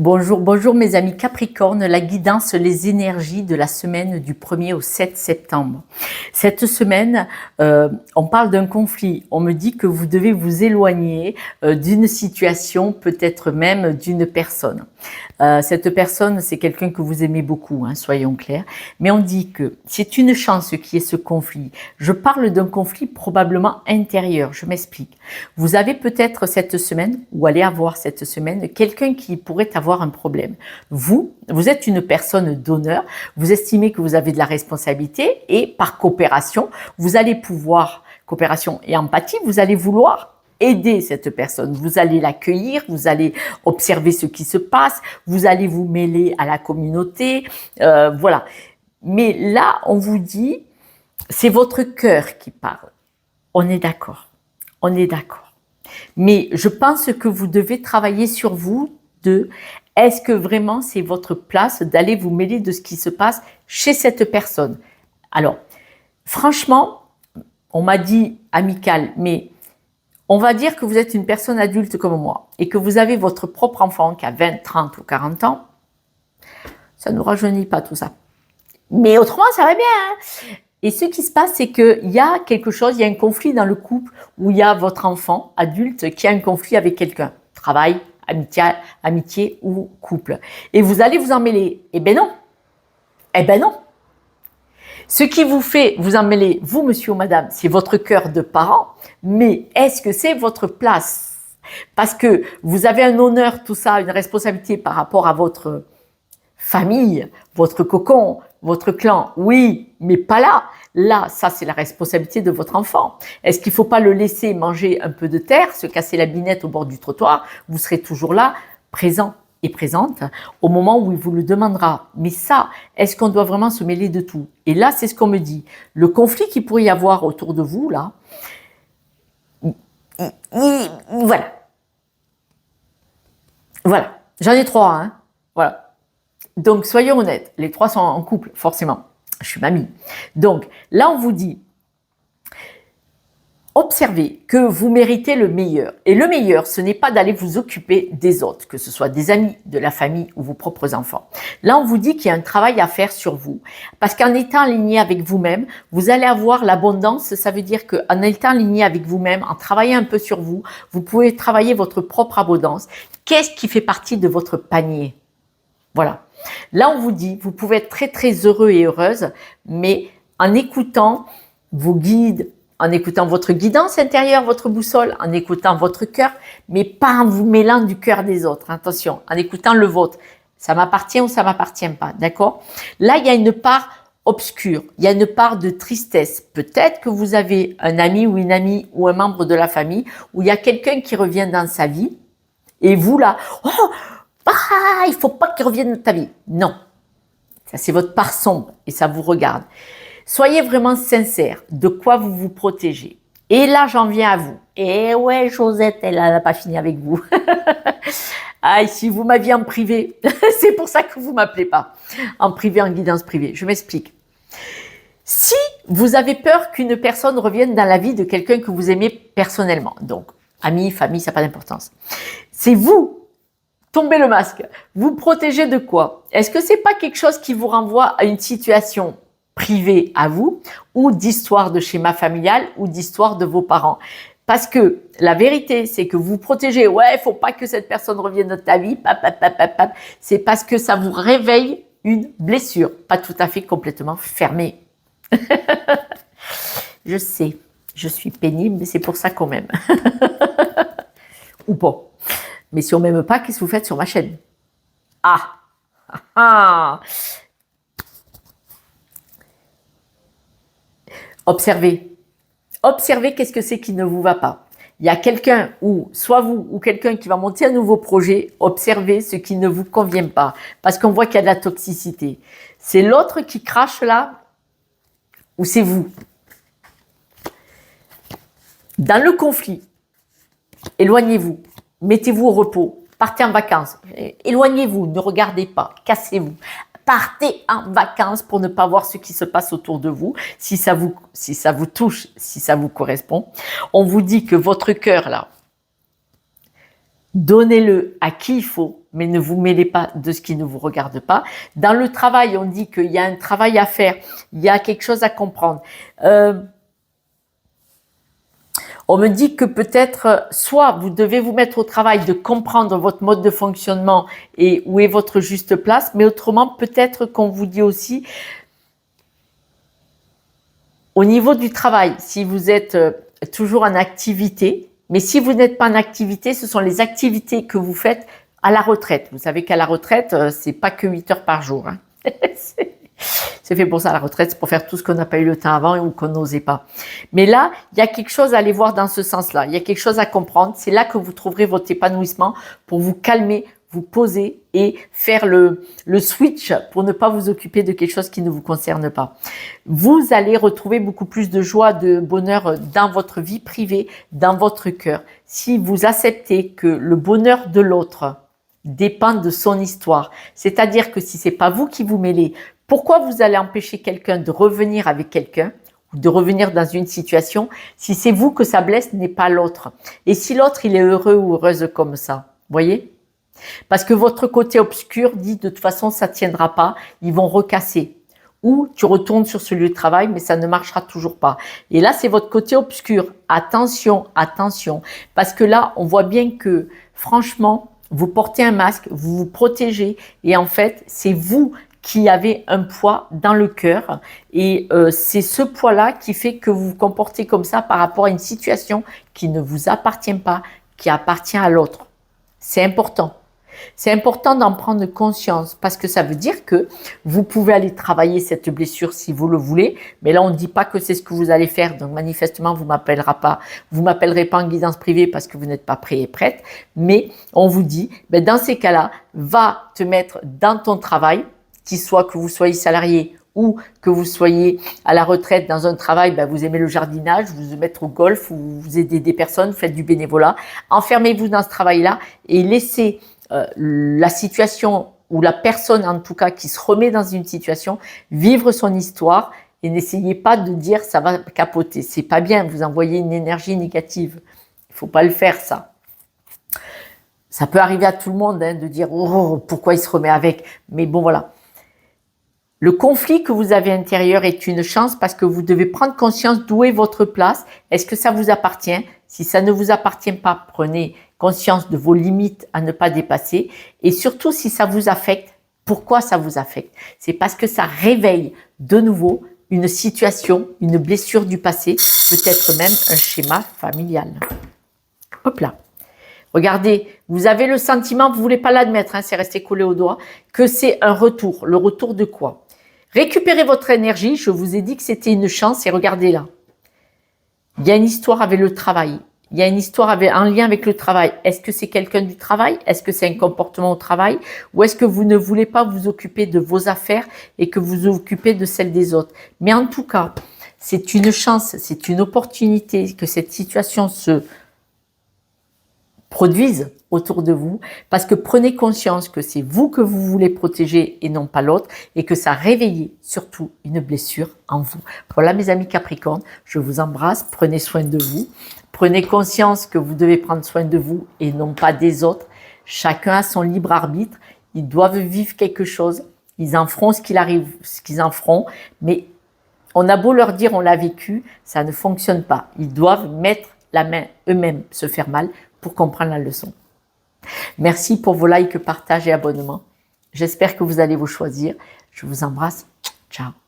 Bonjour, bonjour mes amis Capricorne, la guidance, les énergies de la semaine du 1er au 7 septembre. Cette semaine, on parle d'un conflit. On me dit que vous devez vous éloigner d'une situation, peut-être même d'une personne. Cette personne, c'est quelqu'un que vous aimez beaucoup, hein, soyons clairs. Mais on dit que c'est une chance qu'il y ait ce conflit. Je parle d'un conflit probablement intérieur, je m'explique. Vous avez peut-être cette semaine, ou allez avoir cette semaine, quelqu'un qui pourrait avoir un problème. Vous êtes une personne d'honneur, vous estimez que vous avez de la responsabilité et par coopération, vous allez pouvoir, coopération et empathie, vous allez vouloir aider cette personne, vous allez l'accueillir, vous allez observer ce qui se passe, vous allez vous mêler à la communauté, voilà. Mais là, on vous dit, c'est votre cœur qui parle. On est d'accord, on est d'accord. Mais je pense que vous devez travailler sur vous est-ce que vraiment c'est votre place d'aller vous mêler de ce qui se passe chez cette personne? Alors, franchement, on m'a dit amical, mais on va dire que vous êtes une personne adulte comme moi et que vous avez votre propre enfant qui a 20, 30 ou 40 ans, ça ne nous rajeunit pas tout ça. Mais autrement, ça va bien. Hein. Et ce qui se passe, c'est qu'il y a quelque chose, il y a un conflit dans le couple où il y a votre enfant adulte qui a un conflit avec quelqu'un. Travail, amitié ou couple. Et vous allez vous en mêler. Eh ben non. Eh ben non. Ce qui vous fait vous en mêler, vous, monsieur ou madame, c'est votre cœur de parent, mais est-ce que c'est votre place? Parce que vous avez un honneur, tout ça, une responsabilité par rapport à votre famille, votre cocon, votre clan, oui, mais pas là. Là, ça, c'est la responsabilité de votre enfant. Est-ce qu'il ne faut pas le laisser manger un peu de terre, se casser la binette au bord du trottoir? Vous serez toujours là, présent et présente, au moment où il vous le demandera. Mais ça, est-ce qu'on doit vraiment se mêler de tout? Et là, c'est ce qu'on me dit. Le conflit qu'il pourrait y avoir autour de vous, là, voilà. Voilà. J'en ai 3, hein. Voilà. Donc, soyons honnêtes. Les 3 sont en couple, forcément. Je suis mamie. Donc, là, on vous dit, observez que vous méritez le meilleur. Et le meilleur, ce n'est pas d'aller vous occuper des autres, que ce soit des amis, de la famille ou vos propres enfants. Là, on vous dit qu'il y a un travail à faire sur vous. Parce qu'en étant aligné avec vous-même, vous allez avoir l'abondance. Ça veut dire qu'en étant aligné avec vous-même, en travaillant un peu sur vous, vous pouvez travailler votre propre abondance. Qu'est-ce qui fait partie de votre panier? Voilà. Là, on vous dit, vous pouvez être très, très heureux et heureuse, mais en écoutant vos guides, en écoutant votre guidance intérieure, votre boussole, en écoutant votre cœur, mais pas en vous mêlant du cœur des autres. Attention, en écoutant le vôtre. Ça m'appartient ou ça m'appartient pas, d'accord? Là, il y a une part obscure, il y a une part de tristesse. Peut-être que vous avez un ami ou une amie ou un membre de la famille où il y a quelqu'un qui revient dans sa vie et vous là, oh, il faut pas qu'il revienne dans ta vie. Non, ça c'est votre part sombre et ça vous regarde. Soyez vraiment sincère de quoi vous vous protégez. Et là, j'en viens à vous. Et ouais, Josette, elle n'a pas fini avec vous. Ah, si vous m'aviez en privé, c'est pour ça que vous m'appelez pas. En privé, en guidance privée. Je m'explique. Si vous avez peur qu'une personne revienne dans la vie de quelqu'un que vous aimez personnellement, donc amis, famille, ça n'a pas d'importance. C'est vous. Tombez le masque. Vous protégez de quoi? Est-ce que c'est pas quelque chose qui vous renvoie à une situation privée à vous ou d'histoire de schéma familial ou d'histoire de vos parents? Parce que la vérité, c'est que vous protégez. Ouais, faut pas que cette personne revienne dans ta vie. C'est parce que ça vous réveille une blessure, pas tout à fait complètement fermée. Je sais, je suis pénible, mais c'est pour ça qu'on m'aime. Ou pas. Mais si on m'aime pas, qu'est-ce que vous faites sur ma chaîne? Ah. Observez. Observez qu'est-ce que c'est qui ne vous va pas. Il y a quelqu'un, ou soit vous, ou quelqu'un qui va monter un nouveau projet. Observez ce qui ne vous convient pas. Parce qu'on voit qu'il y a de la toxicité. C'est l'autre qui crache là, ou c'est vous? Dans le conflit, éloignez-vous. Mettez-vous au repos, partez en vacances, éloignez-vous, ne regardez pas, cassez-vous. Partez en vacances pour ne pas voir ce qui se passe autour de vous, si ça vous touche, si ça vous correspond. On vous dit que votre cœur là, Donnez-le à qui il faut, mais ne vous mêlez pas de ce qui ne vous regarde pas. Dans le travail, on dit qu'il y a un travail à faire, il y a quelque chose à comprendre. On me dit que peut-être, soit vous devez vous mettre au travail de comprendre votre mode de fonctionnement et où est votre juste place, mais autrement, peut-être qu'on vous dit aussi, au niveau du travail, si vous êtes toujours en activité, mais si vous n'êtes pas en activité, ce sont les activités que vous faites à la retraite. Vous savez qu'à la retraite, c'est pas que 8 heures par jour. Hein. C'est fait pour ça, la retraite, c'est pour faire tout ce qu'on n'a pas eu le temps avant ou qu'on n'osait pas. Mais là, il y a quelque chose à aller voir dans ce sens-là. Il y a quelque chose à comprendre. C'est là que vous trouverez votre épanouissement pour vous calmer, vous poser et faire le switch pour ne pas vous occuper de quelque chose qui ne vous concerne pas. Vous allez retrouver beaucoup plus de joie, de bonheur dans votre vie privée, dans votre cœur. Si vous acceptez que le bonheur de l'autre dépend de son histoire, c'est-à-dire que si c'est pas vous qui vous mêlez, pourquoi vous allez empêcher quelqu'un de revenir avec quelqu'un ou de revenir dans une situation si c'est vous que ça blesse, n'est pas l'autre? Et si l'autre, il est heureux ou heureuse comme ça, voyez? Parce que votre côté obscur dit de toute façon, ça tiendra pas, ils vont recasser. Ou tu retournes sur ce lieu de travail, mais ça ne marchera toujours pas. Et là, c'est votre côté obscur. Attention, attention. Parce que là, on voit bien que, franchement, vous portez un masque, vous vous protégez. Et en fait, c'est vous qui avez un poids dans le cœur et c'est ce poids-là qui fait que vous vous comportez comme ça par rapport à une situation qui ne vous appartient pas, qui appartient à l'autre. C'est important. C'est important d'en prendre conscience parce que ça veut dire que vous pouvez aller travailler cette blessure si vous le voulez, mais là on ne dit pas que c'est ce que vous allez faire, donc manifestement vous m'appellerez pas en guidance privée parce que vous n'êtes pas prêt et prête, mais on vous dit, dans ces cas-là, va te mettre dans ton travail, qu'il soit que vous soyez salarié ou que vous soyez à la retraite dans un travail, vous aimez le jardinage, vous mettre au golf, vous aidez des personnes, vous faites du bénévolat, enfermez-vous dans ce travail-là et laissez la situation ou la personne en tout cas qui se remet dans une situation vivre son histoire et n'essayez pas de dire ça va capoter. C'est pas bien, vous envoyez une énergie négative. Il faut pas le faire ça. Ça peut arriver à tout le monde de dire oh, pourquoi il se remet avec. Mais bon voilà. Le conflit que vous avez intérieur est une chance parce que vous devez prendre conscience d'où est votre place. Est-ce que ça vous appartient? Si ça ne vous appartient pas, prenez conscience de vos limites à ne pas dépasser. Et surtout, si ça vous affecte, pourquoi ça vous affecte? C'est parce que ça réveille de nouveau une situation, une blessure du passé, peut-être même un schéma familial. Hop là. Regardez, vous avez le sentiment, vous ne voulez pas l'admettre, c'est resté collé au doigt, que c'est un retour. Le retour de quoi? Récupérez votre énergie, je vous ai dit que c'était une chance et regardez là. Il y a une histoire avec le travail. Il y a une histoire en lien avec le travail. Est-ce que c'est quelqu'un du travail? Est-ce que c'est un comportement au travail? Ou est-ce que vous ne voulez pas vous occuper de vos affaires et que vous vous occupez de celles des autres? Mais en tout cas, c'est une chance, c'est une opportunité que cette situation se produisent autour de vous parce que prenez conscience que c'est vous que vous voulez protéger et non pas l'autre et que ça réveille surtout une blessure en vous. Voilà mes amis Capricorne, je vous embrasse, prenez soin de vous, prenez conscience que vous devez prendre soin de vous et non pas des autres. Chacun a son libre arbitre, ils doivent vivre quelque chose, ils en feront ce qu'ils en feront, mais on a beau leur dire on l'a vécu, ça ne fonctionne pas. Ils doivent mettre la main eux-mêmes, se faire mal pour comprendre la leçon. Merci pour vos likes, partages et abonnements. J'espère que vous allez vous choisir. Je vous embrasse. Ciao.